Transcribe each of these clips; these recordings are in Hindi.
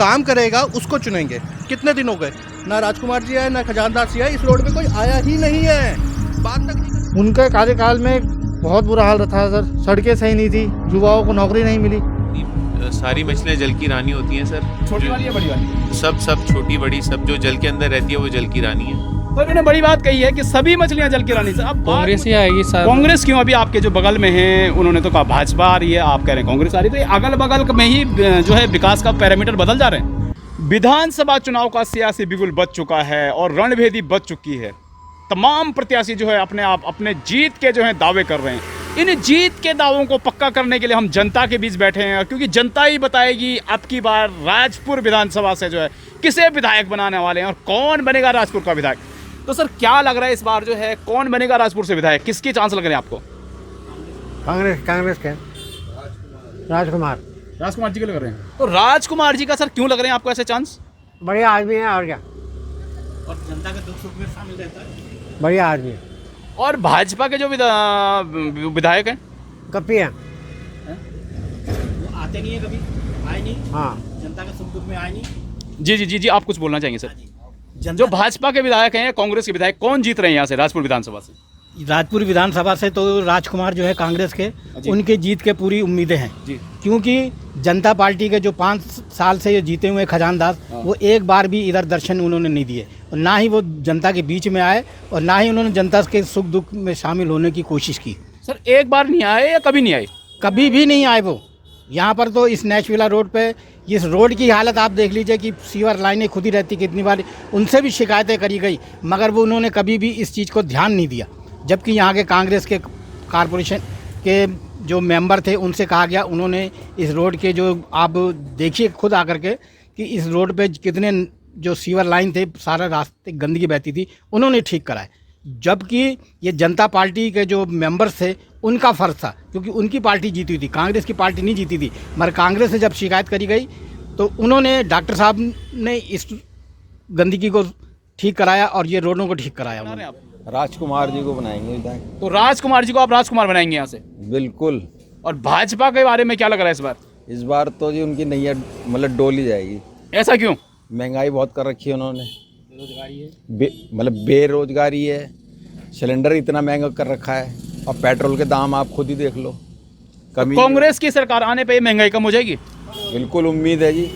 काम करेगा उसको चुनेंगे। कितने दिन हो गए ना राजकुमार जी आए ना खजानदास जी आए, इस रोड पे कोई आया ही नहीं है, बात तक नहीं। उनके कार्यकाल में बहुत बुरा हाल था सर, सड़कें सही नहीं थी, युवाओं को नौकरी नहीं मिली। सारी मछलियाँ जल की रानी होती हैं सर, छोटी वाली या बड़ी वाली? सब छोटी बड़ी सब जो जल के अंदर रहती है वो जल की रानी है। तो इन्होंने बड़ी बात कही है कि सभी मछलियां जल की रानी। सर अब कांग्रेस ही आएगी सर। कांग्रेस क्यों? अभी आपके जो बगल में है उन्होंने तो कहा भाजपा आ रही है, आप कह रहे हैं कांग्रेस आ रही है, तो ये अगल बगल में ही जो है विकास का पैरामीटर बदल जा रहे हैं। विधानसभा चुनाव का सियासी बिगुल बच चुका है और रणभेदी बच चुकी है। तमाम प्रत्याशी जो है अपने जीत के जो है दावे कर रहे हैं। इन जीत के दावों को पक्का करने के लिए हम जनता के बीच बैठे हैं, क्योंकि जनता ही बताएगी अब की बार राजपुर विधानसभा से जो है किसे विधायक बनाने वाले हैं और कौन बनेगा राजपुर का विधायक। तो सर क्या लग रहा है इस बार जो है कौन बनेगा राजपुर से विधायक, किसकी चांस लग रहे हैं आपको? कांग्रेस के राजकुमार जी के लग रहे हैं। तो राजकुमार जी का सर क्यों लग रहे हैं आपको ऐसे चांस? बढ़िया आदमी है और क्या, और जनता के दुख सुख में शामिल रहता है। बढ़िया आदमी है। और भाजपा के जो विधायक हैं कपी है, वो आते नहीं है, कभी आए नहीं, हाँ जनता के सुख दुख में आए नहीं। जी आप कुछ बोलना चाहेंगे सर? जो भाजपा के विधायक हैं, कांग्रेस के विधायक कौन जीत रहे हैं यहाँ से राजपुर विधानसभा से? राजपुर विधानसभा से तो राजकुमार जो है कांग्रेस के, उनके जीत के पूरी उम्मीदें हैं जी। क्योंकि जनता पार्टी के जो 5 साल से ये जीते हुए खजानदास, वो एक बार भी इधर दर्शन उन्होंने नहीं दिए और ना ही वो जनता के बीच में आए और ना ही उन्होंने जनता के सुख दुख में शामिल होने की कोशिश की। सर एक बार नहीं आए या कभी नहीं आए? कभी भी नहीं आए वो। यहाँ पर तो इस नेचविला रोड पे इस रोड की हालत आप देख लीजिए कि सीवर लाइनें खुद ही रहती, कितनी बार उनसे भी शिकायतें करी गई मगर वो उन्होंने कभी भी इस चीज़ को ध्यान नहीं दिया। जबकि यहाँ के कांग्रेस के कारपोरेशन के जो मेंबर थे उनसे कहा गया, उन्होंने इस रोड के जो आप देखिए खुद आकर के कि इस रोड पे कितने जो सीवर लाइन थे, सारा रास्ते गंदगी बहती थी, उन्होंने ठीक कराए। जबकि ये जनता पार्टी के जो मेंबर्स थे उनका फ़र्ज था, क्योंकि उनकी पार्टी जीती थी, कांग्रेस की पार्टी नहीं जीती थी। मगर कांग्रेस से जब शिकायत करी गई तो उन्होंने, डॉक्टर साहब ने इस गंदगी को ठीक कराया और ये रोडों को ठीक कराया। उन्होंने राजकुमार जी को बनाएंगे विधायक। तो राजकुमार जी को आप राजकुमार बनाएंगे यहाँ से? बिल्कुल। और भाजपा के बारे में क्या लग रहा है इस बार? इस बार तो जी उनकी नैया मतलब डोली जाएगी। ऐसा क्यों? महंगाई बहुत कर रखी है उन्होंने, मतलब बेरोजगारी है, सिलेंडर इतना महंगा कर रखा है और पेट्रोल के दाम आप खुद ही देख लो। कमी कांग्रेस की सरकार आने पे महंगाई कम हो जाएगी? बिल्कुल उम्मीद है जी।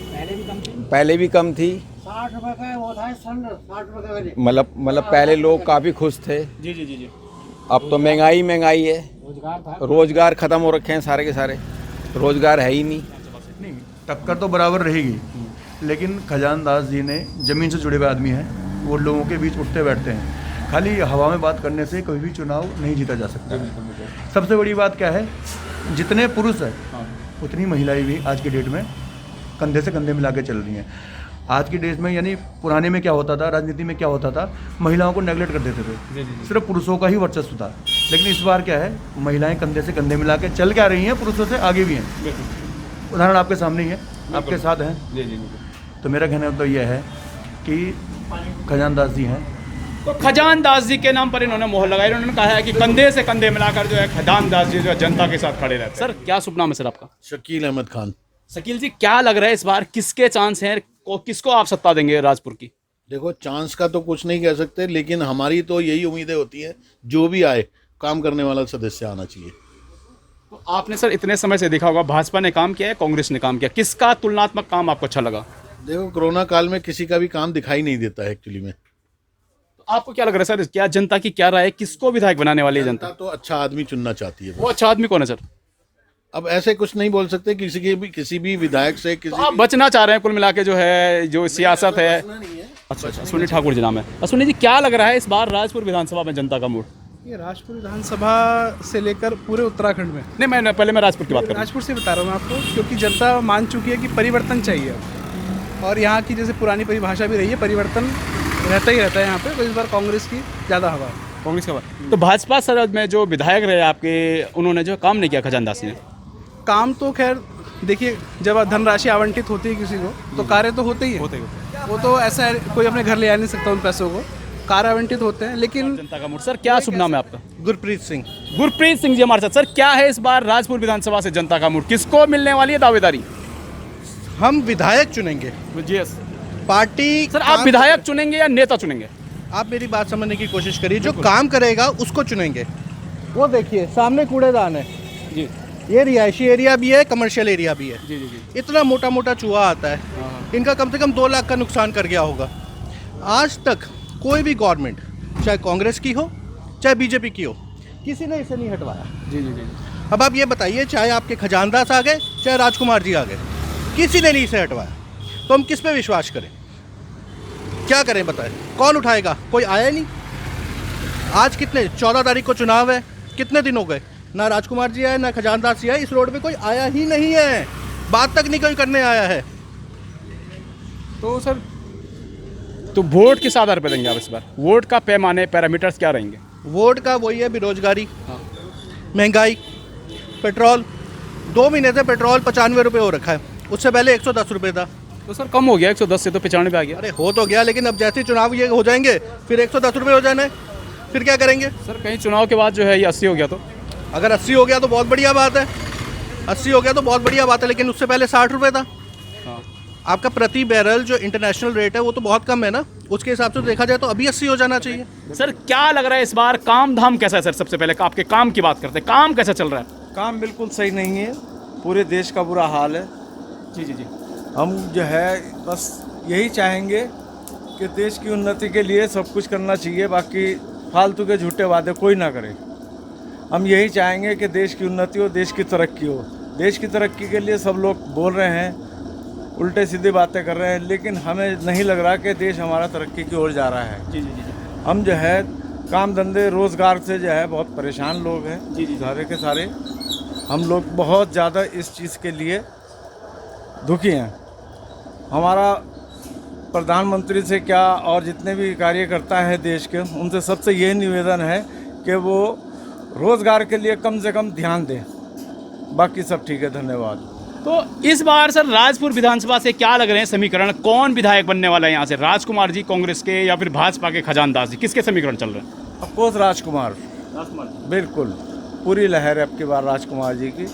पहले भी कम थी, 60 रुपए का वो था, 60 रुपए का। मतलब पहले लोग काफ़ी खुश थे। जी। अब तो महंगाई है, रोजगार ख़त्म हो रखे हैं सारे के सारे, रोजगार है ही नहीं। टक्कर तो बराबर रहेगी, लेकिन खजानदास जी ने ज़मीन से जुड़े हुए आदमी हैं, वो लोगों के बीच उठते बैठते हैं। खाली हवा में बात करने से कोई भी चुनाव नहीं जीता जा सकता। सबसे बड़ी बात क्या है, जितने पुरुष हैं उतनी महिलाएं भी आज की डेट में कंधे से कंधे मिला के चल रही हैं। आज की डेट में, यानी पुराने में क्या होता था, राजनीति में क्या होता था, महिलाओं को नेगलेक्ट कर देते थे, सिर्फ पुरुषों का ही वर्चस्व था। लेकिन इस बार क्या है, महिलाएं कंधे से कंधे मिला के चल क्या रही हैं, पुरुषों से आगे भी हैं। उदाहरण आपके सामने ही है, आपके साथ हैं। तो मेरा कहना तो यह है कि खजानदास जी हैं। तो खजानदास जी के नाम पर इन्होंने मोहर लगाई। इन्होंने कहा है कि कंधे से कंधे मिलाकर जो है खजानदास जी जो है जनता के साथ खड़े रहते हैं। सर क्या शुभ नाम है सर आपका? शकील अहमद खान। शकील जी क्या लग रहा है इस बार किसके चांस हैं, किसको आप सत्ता देंगे राजपुर की? देखो, चांस का तो कुछ नहीं कह सकते, लेकिन हमारी तो यही उम्मीदें होती हैं जो भी आए काम करने वाला सदस्य आना चाहिए। तो आपने सर इतने समय से देखा होगा भाजपा ने काम किया है, कांग्रेस ने काम किया, किसका तुलनात्मक काम आपको अच्छा लगा? देखो, कोरोना काल में किसी का भी काम दिखाई नहीं देता है एक्चुअली में। तो आपको क्या लग रहा है सर, क्या जनता की क्या राय है, किसको विधायक बनाने वाली है जनता? तो अच्छा आदमी चुनना चाहती है। वो अच्छा आदमी कौन है सर? अब ऐसे कुछ नहीं बोल सकते किसी भी विधायक से। तो आप बचना चाह रहे हैं कुल मिला के जो है जो सियासत है? अच्छा, अश्विनी ठाकुर जी नाम है। अश्विनी जी क्या लग रहा है इस बार राजपुर विधानसभा में जनता का मूड? ये राजपुर विधानसभा से लेकर पूरे उत्तराखंड में नहीं, मैं राजपुर की बात कर रहा हूँ। राजपुर से बता रहा हूँ मैं आपको, क्योंकि जनता मान चुकी है कि परिवर्तन चाहिए और यहाँ की जैसे पुरानी परिभाषा भी रही है, परिवर्तन रहता ही रहता है यहाँ पे। तो इस बार कांग्रेस की ज़्यादा हवा है। कांग्रेस का बात। तो भाजपा सरहद में जो विधायक रहे आपके, उन्होंने जो काम नहीं किया खजानदास ने? काम तो खैर देखिए, जब धनराशि आवंटित होती है किसी को तो कार्य तो होते ही है। वो तो ऐसा है, कोई अपने घर ले आ नहीं सकता उन पैसों को, कार्य आवंटित होते हैं। लेकिन जनता का मूड। सर क्या शुभ नाम है आपका? गुरप्रीत सिंह। गुरप्रीत सिंह जी हमारे साथ। सर क्या है इस बार राजपुर विधानसभा से जनता का मूड, किसको मिलने वाली है दावेदारी? हम विधायक चुनेंगे, यस पार्टी सर। आप काम- विधायक चुनेंगे या नेता चुनेंगे? आप मेरी बात समझने की कोशिश करिए, जो काम करेगा उसको चुनेंगे। वो देखिए सामने कूड़ेदान है जी ये रिहायशी एरिया भी है, कमर्शियल एरिया भी है। जी जी जी। इतना मोटा मोटा चूहा आता है, इनका कम से कम 2 लाख का नुकसान कर गया होगा। आज तक कोई भी गवर्नमेंट, चाहे कांग्रेस की हो चाहे बीजेपी की हो, किसी ने इसे नहीं हटवाया। जी जी जी। अब आप ये बताइए, चाहे आपके खजानदास आ गए चाहे राजकुमार जी आ गए, किसी ने नहीं इसे हटवाया। तो हम किस पे विश्वास करें, क्या करें बताएं? कौन उठाएगा? कोई आया ही नहीं। आज कितने 14 तारीख को चुनाव है, कितने दिन हो गए, ना राजकुमार जी आए ना खजानदास जी आए, इस रोड पे कोई आया ही नहीं है, बात तक नहीं कोई करने आया है। तो सर तो वोट किस आधार पर देंगे आप इस बार? वोट का पैमाने पैरामीटर्स क्या रहेंगे? वोट का वही है, बेरोजगारी, महंगाई, पेट्रोल। 2 महीने से पेट्रोल 95 रुपये हो रखा है, उससे पहले 110 रुपये था। तो सर कम हो गया, 110 से तो 95 पे आ गया। अरे हो तो गया, लेकिन अब जैसे ही चुनाव ये हो जाएंगे फिर 110 रुपये हो जाने, फिर क्या करेंगे? सर कहीं चुनाव के बाद जो है ये 80 हो गया तो? अगर 80 हो गया तो बहुत बढ़िया बात है, 80 हो गया तो बहुत बढ़िया बात है, लेकिन उससे पहले 60 रुपये था। हाँ। आपका प्रति बैरल जो इंटरनेशनल रेट है वो तो बहुत कम है ना, उसके हिसाब से देखा जाए तो अभी 80 हो जाना चाहिए। सर क्या लग रहा है इस बार काम धाम कैसा है सर? सबसे पहले आपके काम की बात करते हैं, काम कैसा चल रहा है? काम बिल्कुल सही नहीं है, पूरे देश का बुरा हाल है। जी जी जी। हम जो है बस यही चाहेंगे कि देश की उन्नति के लिए सब कुछ करना चाहिए, बाकी फालतू के झूठे वादे कोई ना करे। हम यही चाहेंगे कि देश की उन्नति हो, देश की तरक्की हो। देश की तरक्की के लिए सब लोग बोल रहे हैं, उल्टे सीधे बातें कर रहे हैं, लेकिन हमें नहीं लग रहा कि देश हमारा तरक्की की ओर जा रहा है। जी जी जी। हम जो है काम धंधे रोज़गार से जो है बहुत परेशान लोग हैं। जी जी। सारे के सारे हम लोग बहुत ज़्यादा इस चीज़ के लिए दुखी हैं। हमारा प्रधानमंत्री से क्या और जितने भी कार्यकर्ता हैं देश के, उनसे सबसे ये निवेदन है कि वो रोज़गार के लिए कम से कम ध्यान दें। बाकी सब ठीक है, धन्यवाद। तो इस बार सर राजपुर विधानसभा से क्या लग रहे हैं समीकरण? कौन विधायक बनने वाला है यहाँ से? राजकुमार जी कांग्रेस के या फिर भाजपा के खजानदास जी? किसके समीकरण चल रहे हैं? अफकोर्स राजकुमार, बिल्कुल पूरी लहर है अब की बार राजकुमार जी की,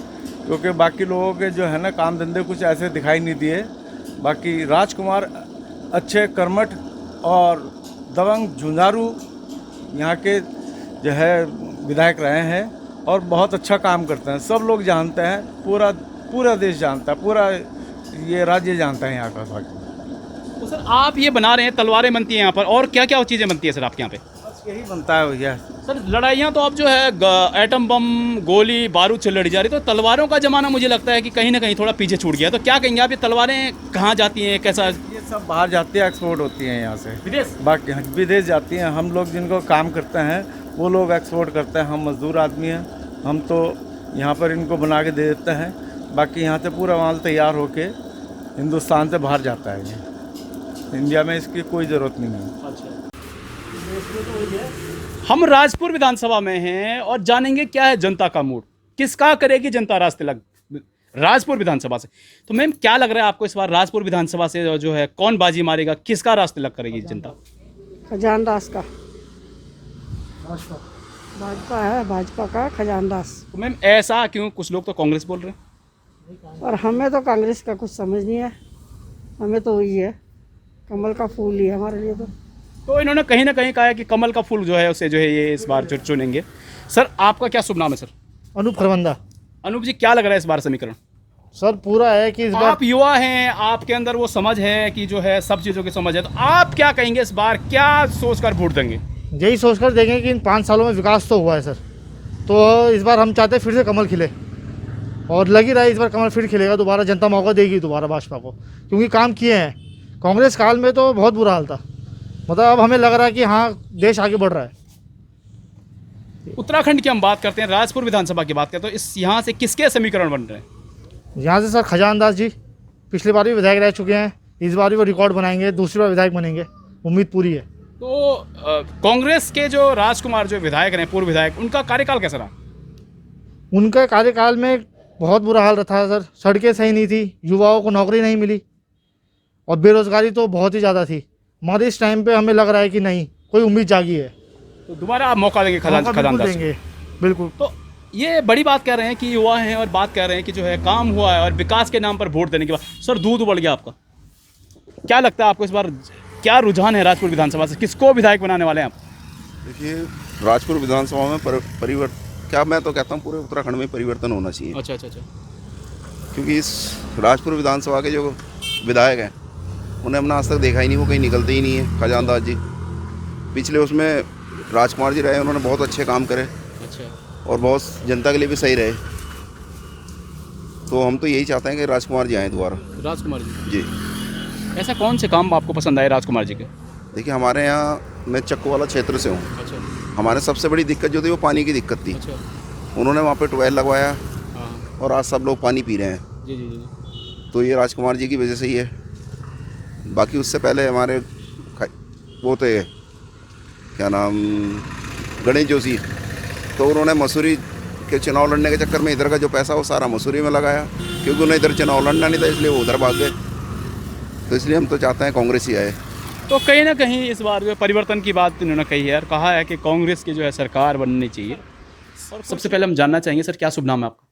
क्योंकि बाकी लोगों के जो है ना काम धंधे कुछ ऐसे दिखाई नहीं दिए। बाकी राजकुमार अच्छे कर्मठ और दबंग झुंझारू यहाँ के जो है विधायक रहे हैं और बहुत अच्छा काम करते हैं। सब लोग जानते हैं, पूरा देश जानता है, पूरा ये राज्य जानता है यहाँ का। तो सर आप ये बना रहे हैं, तलवारें बनती हैं यहाँ पर, और क्या क्या चीज़ें बनती है सर आपके यहाँ पे? बस यही बनता है भैया। सर लड़ाइयाँ तो अब जो है एटम बम गोली बारूद से लड़ी जा रही, तो तलवारों का ज़माना मुझे लगता है कि कहीं ना कहीं थोड़ा पीछे छूट गया। तो क्या कहेंगे आप, ये तलवारें कहाँ जाती हैं, कैसा? ये सब बाहर जाती है, एक्सपोर्ट होती हैं यहाँ से विदेश? बाकी विदेश जाती हैं। हम लोग जिनको काम करते हैं वो लोग एक्सपोर्ट करते हैं। हम मजदूर आदमी हैं, हम तो यहाँ पर इनको बना के दे देते हैं। बाकी यहाँ से पूरा माल तैयार होके हिंदुस्तान से बाहर जाता है। ये इंडिया में इसकी कोई ज़रूरत नहीं है। अच्छा। हम राजपुर विधानसभा में हैं और जानेंगे क्या है जनता का मूड, किसका करेगी जनता राज तिलक राजपुर विधानसभा से। तो मैम क्या लग रहा है आपको इस बार राजपुर विधानसभा से जो है कौन बाजी मारेगा, किसका राज तिलक करेगी जनता? खजानदास का। भाजपा है, भाजपा का खजानदास। तो मैम ऐसा क्यों? कुछ लोग तो कांग्रेस बोल रहे हैं। और हमें तो कांग्रेस का कुछ समझ नहीं है, हमें तो वही है, कमल का फूल ही है हमारे लिए। तो इन्होंने कहीं ना कहीं कहा है कि कमल का फूल जो है उसे जो है ये इस बार चुनेंगे। सर आपका क्या शुभ नाम है? सर अनूप खरबंदा। अनूप जी क्या लग रहा है इस बार समीकरण? सर पूरा है कि इस बार आप युवा हैं, आपके अंदर वो समझ है कि जो है सब चीज़ों की समझ है, तो आप क्या कहेंगे इस बार, क्या सोचकर वोट देंगे? यही सोचकर देंगे कि इन 5 सालों में विकास तो हुआ है सर, तो इस बार हम चाहते हैं फिर से कमल खिले, और लग ही रहा है इस बार कमल फिर खिलेगा दोबारा, जनता मौका देगी दोबारा भाजपा को, क्योंकि काम किए हैं। कांग्रेस काल में तो बहुत बुरा हाल था, मतलब अब हमें लग रहा है कि हाँ देश आगे बढ़ रहा है। उत्तराखंड की हम बात करते हैं, राजपुर विधानसभा की बात करते हैं, तो इस यहाँ से किसके समीकरण बन रहे हैं? यहाँ से सर खजानदास जी पिछली बार भी विधायक रह चुके हैं, इस बार भी वो रिकॉर्ड बनाएंगे, दूसरी बार विधायक बनेंगे, उम्मीद पूरी है। तो कांग्रेस के जो राजकुमार जो विधायक रहे, पूर्व विधायक, उनका कार्यकाल कैसा रहा? उनका कार्यकाल में बहुत बुरा हाल रहा सर, सड़कें सही नहीं थी, युवाओं को नौकरी नहीं मिली और बेरोजगारी तो बहुत ही ज़्यादा थी। मगर इस टाइम पे हमें लग रहा है कि नहीं, कोई उम्मीद जागी है, तो दोबारा आप मौका देंगे खजानदास? देंगे बिल्कुल। तो ये बड़ी बात कह रहे हैं कि युवा हैं और बात कर रहे हैं कि जो है काम हुआ है और विकास के नाम पर वोट देने के बाद सर दूध उबल गया आपका। क्या लगता है आपको इस बार क्या रुझान है राजपुर विधानसभा से, किसको विधायक बनाने वाले हैं आप? देखिए, राजपुर विधानसभा में परिवर्तन, क्या मैं तो कहता हूँ पूरे उत्तराखंड में परिवर्तन होना चाहिए। अच्छा अच्छा अच्छा। क्योंकि इस राजपुर विधानसभा के जो विधायक हैं उन्हें हमने आज तक देखा ही नहीं, वो कहीं निकलते ही नहीं है। खजानदास जी पिछले उसमें राजकुमार जी रहे, उन्होंने बहुत अच्छे काम करे और बहुत जनता के लिए भी सही रहे। तो हम तो यही चाहते हैं कि राजकुमार जी आएँ दोबारा। राजकुमार जी जी। ऐसा कौन से काम आपको पसंद आए राजकुमार जी के? देखिए, हमारे यहाँ मैं चक्को वाला क्षेत्र से हूँ। अच्छा। हमारे सबसे बड़ी दिक्कत जो थी वो पानी की दिक्कत थी। अच्छा। उन्होंने वहाँ पे ट्यूबवेल लगवाया हाँ। और आज सब लोग पानी पी रहे हैं। जी जी जी। तो ये राजकुमार जी की वजह से ही है। बाकी उससे पहले हमारे वो थे, क्या नाम, गणेश जोशी, तो उन्होंने मसूरी के चुनाव लड़ने के चक्कर में इधर का जो पैसा वो सारा मसूरी में लगाया, क्योंकि उन्हें इधर चुनाव लड़ना नहीं था, इसलिए वो उधर भाग गए। तो इसलिए हम तो चाहते हैं कांग्रेस ही आए। तो कहीं ना कहीं इस बार जो परिवर्तन की बात इन्होंने कही है और कहा है कि कांग्रेस की जो है सरकार बननी चाहिए। सबसे पहले हम जानना चाहेंगे सर, क्या शुभ नाम है आपका?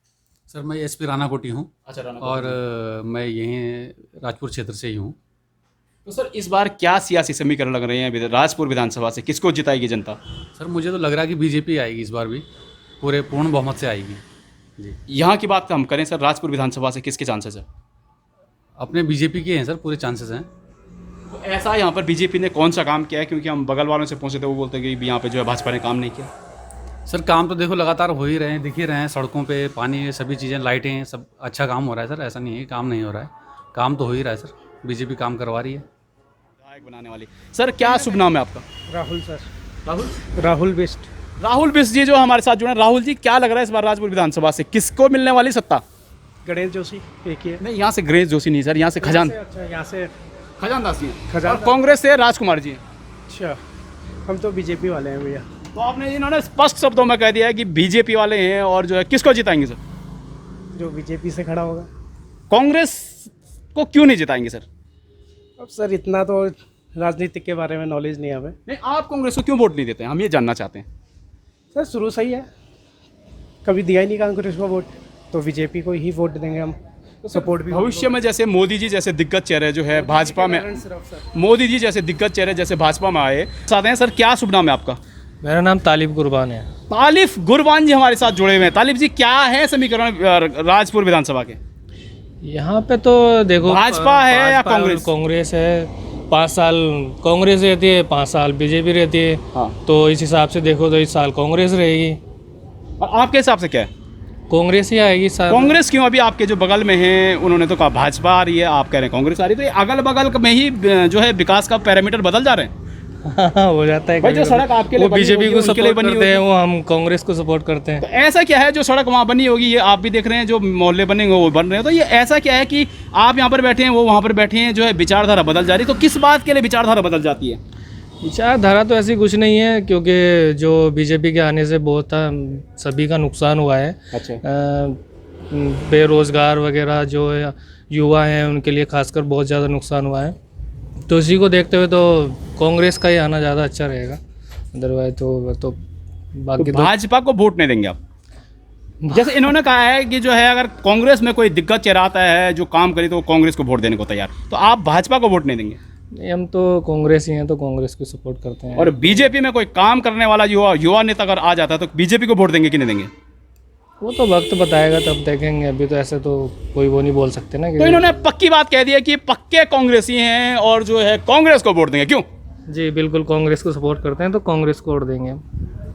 सर, मैं एसपी राणा कोटी हूँ। अच्छा, राणा और मैं यहीं राजपुर क्षेत्र से ही हूँ। तो सर इस बार क्या सियासी समीकरण लग रहे हैं राजपुर विधानसभा से, किसको जिताएगी जनता? सर, मुझे तो लग रहा है कि बीजेपी आएगी इस बार भी, पूरे पूर्ण बहुमत से आएगी जी। यहाँ की बात हम करें सर, राजपुर विधानसभा से किसके चांसेस है? अपने बीजेपी के हैं सर, पूरे चांसेस हैं। तो ऐसा यहाँ पर बीजेपी ने कौन सा काम किया है? क्योंकि हम बगल वालों से पूछे थे, वो बोलते हैं कि यहाँ पे जो है भाजपा ने काम नहीं किया। सर, काम तो देखो लगातार हो ही रहे हैं, दिख ही रहे हैं, सड़कों पे पानी, सभी चीज़ें, लाइटें, सब अच्छा काम हो रहा है सर। ऐसा नहीं है काम नहीं हो रहा है, काम तो हो ही रहा है सर। बीजेपी काम करवा रही है। विधायक बनाने वाली। सर क्या शुभ नाम है आपका? राहुल सर। राहुल बिस्ट। राहुल बिस्ट जी जो हमारे साथ जुड़े हैं। राहुल जी, क्या लग रहा है इस बार राजपुर विधानसभा से किसको मिलने वाली सत्ता? गणेश जोशी एक ही है। नहीं, यहाँ से गणेश जोशी नहीं सर, यहाँ से अच्छा, यहाँ से खजानदास जी और कांग्रेस से राजकुमार जी। अच्छा, हम तो बीजेपी वाले हैं भैया। तो आपने इन्होंने स्पष्ट शब्दों में कह दिया है कि बीजेपी वाले हैं और जो है किसको जिताएंगे सर? जो बीजेपी से खड़ा होगा। कांग्रेस को क्यों नहीं जिताएंगे सर? अब सर इतना तो राजनीति के बारे में नॉलेज नहीं है हमें। नहीं, आप कांग्रेस को क्यों वोट नहीं देते हैं, हम ये जानना चाहते हैं। सर शुरू से ही है, कभी दिया ही नहीं कांग्रेस को वोट, तो बीजेपी को ही वोट देंगे हम। सपोर्ट भी भविष्य में जैसे मोदी जी जैसे दिग्गज चेहरे जो है भाजपा में, मोदी जी जैसे दिग्गज चेहरे जैसे भाजपा में आए चाहते हैं। सर क्या शुभ नाम है आपका? मेरा नाम तालिब गुरबान है। तालिफ गुरबान जी हमारे साथ जुड़े हुए हैं। तालिफ जी, क्या है समीकरण राजपुर विधानसभा के? यहाँ पे तो देखो, भाजपा है या कांग्रेस? कांग्रेस है। 5 साल कांग्रेस रहती है, 5 साल बीजेपी रहती है। हाँ। तो इस हिसाब से देखो तो इस साल कांग्रेस रहेगी। और आपके हिसाब से क्या है? कांग्रेस ही आएगी सर। कांग्रेस क्यों? अभी आपके जो बगल में हैं उन्होंने तो कहा भाजपा आ रही है, आप कह रहे हैं कांग्रेस आ रही है। तो ये अगल बगल में ही जो है विकास का पैरामीटर बदल जा रहे हैं। हो जाता है भाई, जो सड़क आपके लिए वो बीजेपी को सपोर्ट करते होगी, हैं, वो हम कांग्रेस को सपोर्ट करते हैं। तो ऐसा क्या है जो सड़क वहाँ बनी होगी, ये आप भी देख रहे हैं, जो मोहल्ले बनेंगे वो बन रहे हैं, तो ये ऐसा क्या है कि आप यहाँ पर बैठे हैं, वो वहाँ पर बैठे हैं, जो है विचारधारा बदल जा रही है? तो किस बात के लिए विचारधारा बदल जाती है? विचारधारा तो ऐसी कुछ नहीं है, क्योंकि जो बीजेपी के आने से बहुत सभी का नुकसान हुआ है। अच्छा। बेरोजगार वगैरह जो युवा हैं उनके लिए खासकर बहुत ज़्यादा नुकसान हुआ है। तो इसी को देखते हुए तो कांग्रेस का ही आना ज़्यादा अच्छा रहेगा। अदरवाइज तो बाकी तो भाजपा को वोट नहीं देंगे आप? जैसे इन्होंने कहा है कि जो है अगर कांग्रेस में कोई दिक्कत चेहरा आता है जो काम करे तो कांग्रेस को वोट देने को तैयार, तो आप भाजपा को वोट नहीं देंगे? नहीं, हम तो कांग्रेस ही हैं, तो कांग्रेस को सपोर्ट करते हैं। और बीजेपी में कोई काम करने वाला युवा नेता अगर आ जाता है तो बीजेपी को वोट देंगे कि नहीं देंगे? वो तो वक्त बताएगा, तब देखेंगे। अभी तो ऐसे तो कोई वो नहीं बोल सकते ना कि तो इन्होंने पक्की बात कह दी है कि पक्के कांग्रेसी हैं और जो है कांग्रेस को वोट देंगे। क्यों? जी बिल्कुल, कांग्रेस को सपोर्ट करते हैं, तो कांग्रेस को वोट देंगे।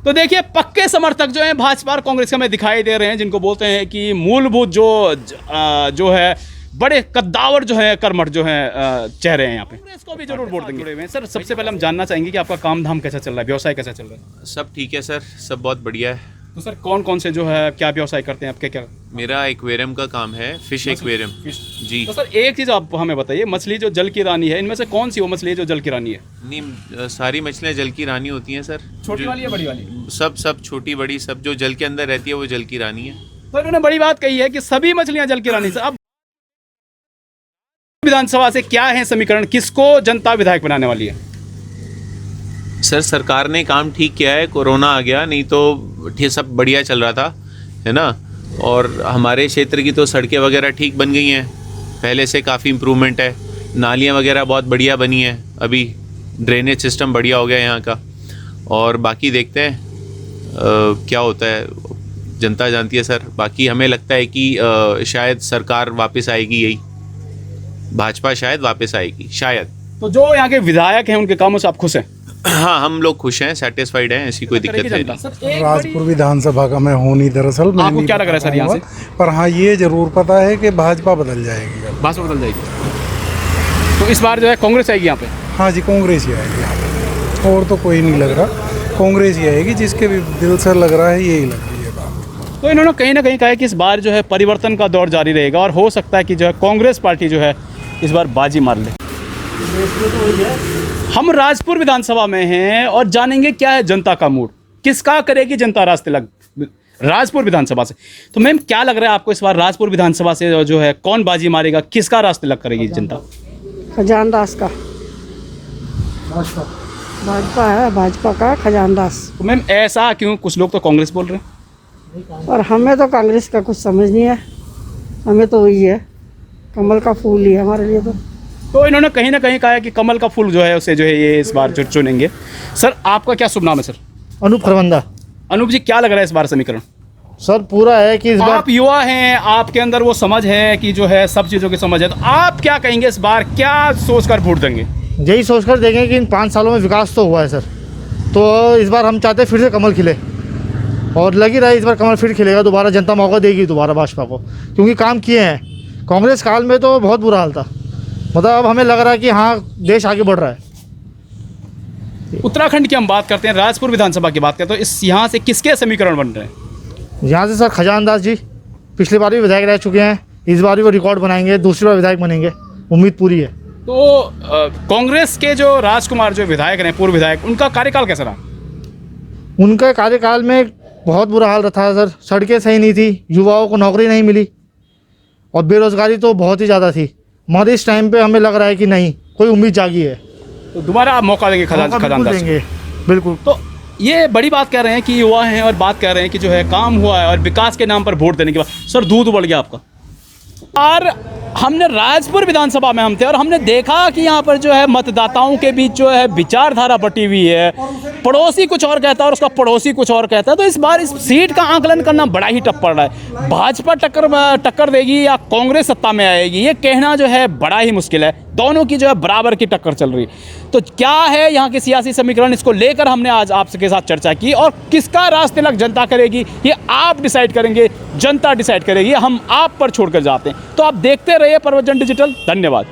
तो देखिए, पक्के समर्थक जो हैं भाजपा और कांग्रेस के हमें दिखाई दे रहे हैं, जिनको बोलते हैं कि मूलभूत जो है बड़े कद्दावर जो है कर्मठ जो है चेहरे हैं यहाँ पे, कांग्रेस को भी जरूर वोट देंगे। सर सबसे पहले हम जानना चाहेंगे कि आपका काम धाम कैसा चल रहा है, व्यवसाय कैसा चल रहा है? सब ठीक है सर, सब बहुत बढ़िया है। तो सर कौन कौन से जो है क्या व्यवसाय करते हैं आपके? क्या मेरा एक्वेरियम का काम है, फिश एक्वेरियम जी। तो सर एक चीज़ आप हमें बताइए, मछली जो जल की रानी है, इनमें से कौन सी वो मछली है जो जल की रानी है? नहीं, सारी मछलियाँ जल की रानी होती हैं सर। छोटी वाली या बड़ी वाली? सब छोटी बड़ी सब जो जल के अंदर रहती है वो जल की रानी है। तो इन्होंने बड़ी बात कही है कि सभी मछलियाँ जल की रानी से। अब विधानसभा से क्या है समीकरण, किसको जनता विधायक बनाने वाली है? सर सरकार ने काम ठीक किया है, कोरोना आ गया, नहीं तो सब बढ़िया चल रहा था। है ना। और हमारे क्षेत्र की तो सड़कें वगैरह ठीक बन गई हैं, पहले से काफ़ी इम्प्रूवमेंट है। नालियाँ वगैरह बहुत बढ़िया बनी हैं, अभी ड्रेनेज सिस्टम बढ़िया हो गया यहाँ का। और बाकी देखते हैं क्या होता है, जनता जानती है सर। बाकी हमें लगता है कि शायद सरकार वापस आएगी, यही भाजपा शायद वापस आएगी शायद। तो जो यहाँ के विधायक हैं उनके कामों से आप खुश हैं? हाँ, हम लोग खुश हैं, सेटिस्फाइड हैं, ऐसी कोई दिक्कत है नहीं। राजपुर विधानसभा का मैं हूँ नहीं दरअसल। आपको क्या लग रहा है सर यहाँ से? पर हाँ, ये जरूर पता है कि भाजपा बदल जाएगी। भाजपा बदल जाएगी, तो इस बार जो है कांग्रेस आएगी यहाँ पे? हाँ जी, कांग्रेस ही आएगी यहाँ पे, और तो कोई नहीं लग रहा, कांग्रेस ही आएगी। जिसके भी दिल से लग रहा है यही लग रही है बात। तो इन्होंने कहीं ना कहीं कहा है कि इस बार जो है परिवर्तन का दौर जारी रहेगा और हो सकता है कि जो है कांग्रेस पार्टी जो है इस बार बाजी मार ले। हम राजपुर विधानसभा में हैं और जानेंगे क्या है जनता का मूड, किसका करेगी जनता रास्ते लग राजपुर विधानसभा से। तो मैम क्या लग रहा है आपको, इस बार राजपुर विधानसभा से जो है कौन बाजी मारेगा, किसका रास्ते लग करेगी जनता? खजानदास का। भाजपा है, भाजपा का खजानदास। तो मैम ऐसा क्यों? कुछ लोग तो कांग्रेस बोल रहे हैं। और हमें तो कांग्रेस का कुछ समझ नहीं है, हमें तो वही है, कमल का फूल ही है हमारे लिए। तो इन्होंने कहीं ना कहीं कहा है कि कमल का फूल जो है उसे जो है ये इस बार जो चुनेंगे। सर आपका क्या शुभ नाम है सर? अनूप खरबंदा। अनूप जी, क्या लग रहा है इस बार समीकरण? सर पूरा है कि इस बार आप युवा हैं, आपके अंदर वो समझ है कि जो है सब चीज़ों की समझ है, तो आप क्या कहेंगे इस बार, क्या सोचकर वोट देंगे? यही सोचकर देंगे कि इन 5 सालों में विकास तो हुआ है सर, तो इस बार हम चाहते हैं फिर से कमल खिले, और लग ही रहा है इस बार कमल फिर खिलेगा दोबारा। जनता मौका देगी दोबारा भाजपा को, क्योंकि काम किए हैं। कांग्रेस काल में तो बहुत बुरा हाल था, मतलब अब हमें लग रहा है कि हाँ देश आगे बढ़ रहा है। उत्तराखंड की हम बात करते हैं, राजपुर विधानसभा की बात करते हैं, तो इस यहाँ से किसके समीकरण बन रहे हैं? यहाँ से सर खजानदास जी पिछली बार भी विधायक रह चुके हैं, इस बार भी वो रिकॉर्ड बनाएंगे, दूसरी बार विधायक बनेंगे, उम्मीद पूरी है। तो कांग्रेस के जो राजकुमार जो विधायक हैं, पूर्व विधायक, उनका कार्यकाल कैसा रहा? उनका कार्यकाल में बहुत बुरा हाल रहा सर, सड़कें सही नहीं थी, युवाओं को नौकरी नहीं मिली और बेरोजगारी तो बहुत ही ज़्यादा थी। मगर इस टाइम पे हमें लग रहा है कि नहीं, कोई उम्मीद जागी है, तो दोबारा आप मौका देंगे खजानदास देंगे? बिल्कुल। तो ये बड़ी बात कह रहे हैं कि युवा हैं और बात कर रहे हैं कि जो है काम हुआ है और विकास के नाम पर वोट देने के बाद। सर दूध उबल गया आपका। और हमने राजपुर विधानसभा में हम थे और हमने देखा कि यहाँ पर जो है मतदाताओं के बीच जो है विचारधारा बटी हुई है, पड़ोसी कुछ और कहता है और उसका पड़ोसी कुछ और कहता है। तो इस बार इस सीट का आंकलन करना बड़ा ही टफ पड़ रहा है। भाजपा टक्कर देगी या कांग्रेस सत्ता में आएगी, ये कहना जो है बड़ा ही मुश्किल है। दोनों की जो है बराबर की टक्कर चल रही। तो क्या है यहाँ के सियासी समीकरण, इसको लेकर हमने आज आपके साथ चर्चा की, और किसका रास्ते लग जनता करेगी ये आप डिसाइड करेंगे, जनता डिसाइड करेगी, हम आप पर छोड़कर जाते हैं। तो आप देखते रहिए प्रवचन डिजिटल। धन्यवाद।